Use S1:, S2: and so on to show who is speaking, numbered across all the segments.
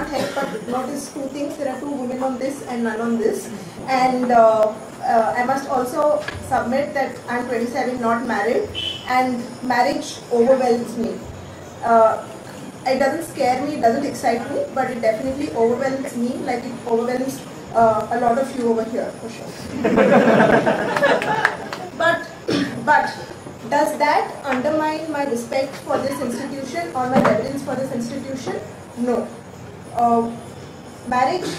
S1: can't help but notice two things. There are two women on this and none on this. And I must also submit that I'm 27, not married, and marriage overwhelms me. It doesn't scare me, it doesn't excite me, but it definitely overwhelms me, like it overwhelms a lot of you over here, for sure. But does that undermine my respect for this institution or my reverence for this institution? No. Marriage,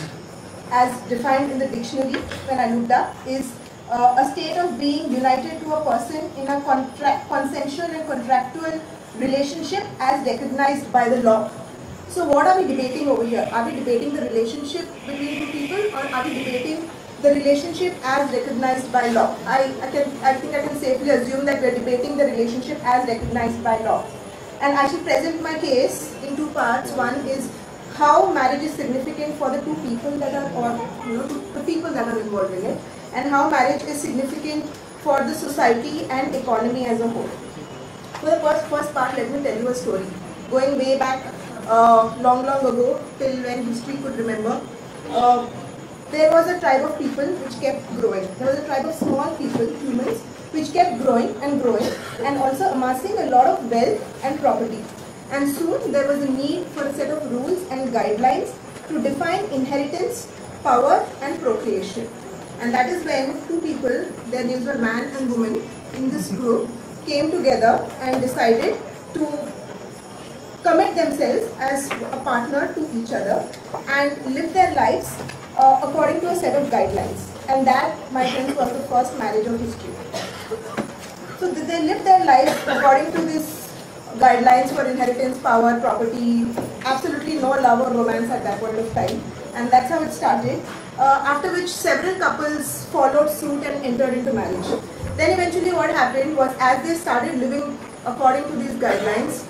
S1: as defined in the dictionary when I looked up, is a state of being united to a person in a consensual and contractual relationship as recognized by the law. So what are we debating over here? Are we debating the relationship between two people, or are we debating the relationship as recognized by law? I think I can safely assume that we are debating the relationship as recognized by law. And I should present my case in two parts. One is how marriage is significant for the two people that are, or the people that are involved in it, and how marriage is significant for the society and economy as a whole. For the first part, let me tell you a story. Going way back, long ago, till when history could remember, there was a tribe of people which kept growing. There was a tribe of small people, humans, which kept growing and also amassing a lot of wealth and property. And soon there was a need for a set of rules and guidelines to define inheritance, power and procreation. And that is when two people, their names were man and woman, in this group came together and decided to commit themselves as a partner to each other and live their lives according to a set of guidelines. And that, my friends, was the first marriage of history. So they lived their lives according to these guidelines for inheritance, power, property, absolutely no love or romance at that point of time. And that's how it started. After which several couples followed suit and entered into marriage. Then eventually what happened was, as they started living according to these guidelines,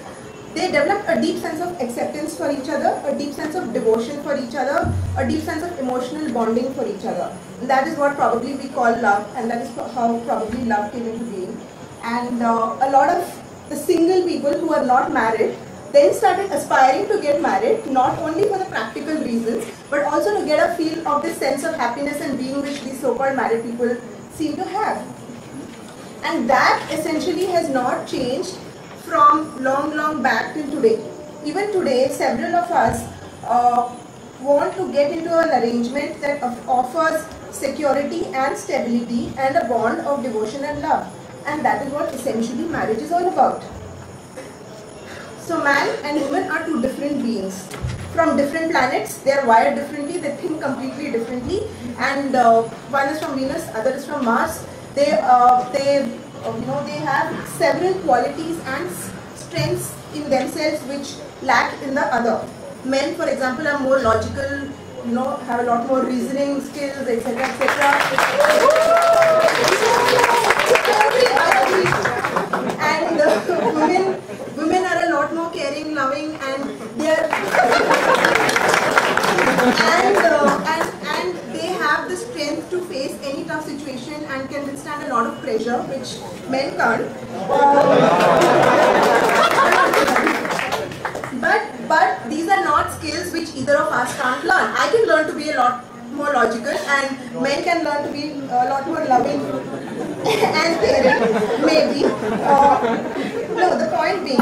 S1: they developed a deep sense of acceptance for each other, a deep sense of devotion for each other, a deep sense of emotional bonding for each other. And that is what probably we call love, and that is how probably love came into being. And a lot of the single people who are not married then started aspiring to get married, not only for the practical reasons, but also to get a feel of this sense of happiness and being which these so-called married people seem to have. And that essentially has not changed from long back till today. Even today, several of us want to get into an arrangement that offers security and stability and a bond of devotion and love. And that is what essentially marriage is all about. So man and woman are two different beings from different planets. They are wired differently, they think completely differently, and one is from Venus, other is from Mars. They have several qualities and strengths in themselves which lack in the other. Men, for example, are more logical, have a lot more reasoning skills, etc., And women are a lot more caring, loving, and they are and they have the strength to face any tough situation and can withstand a lot of pressure, which men can't. But these are not skills which either of us can't learn. I can learn to be a lot more logical, and men can learn to be a lot more loving and caring, maybe. No, the point being,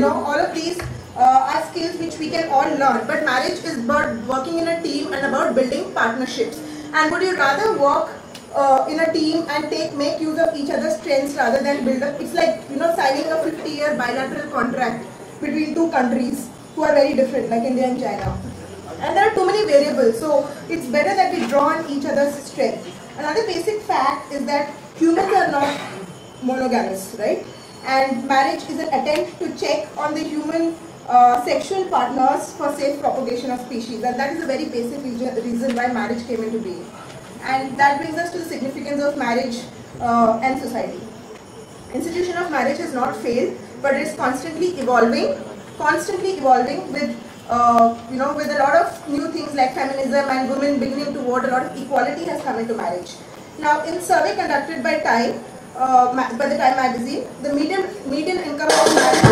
S1: all of these are skills which we can all learn. But marriage is about working in a team and about building partnerships. And would you rather work in a team and make use of each other's strengths rather than build up? It's like signing a 50-year bilateral contract between two countries who are very different, like India and China. And there are too many variables, so it's better that we draw on each other's strengths. Another basic fact is that humans are not monogamous, right? And marriage is an attempt to check on the human sexual partners for safe propagation of species, and that is a very basic reason why marriage came into being. And that brings us to the significance of marriage and society. Institution of marriage has not failed, but it is constantly evolving with with a lot of new things like feminism and women beginning to vote. A lot of equality has come into marriage. Now, in survey conducted by the Time magazine, the median income of marriage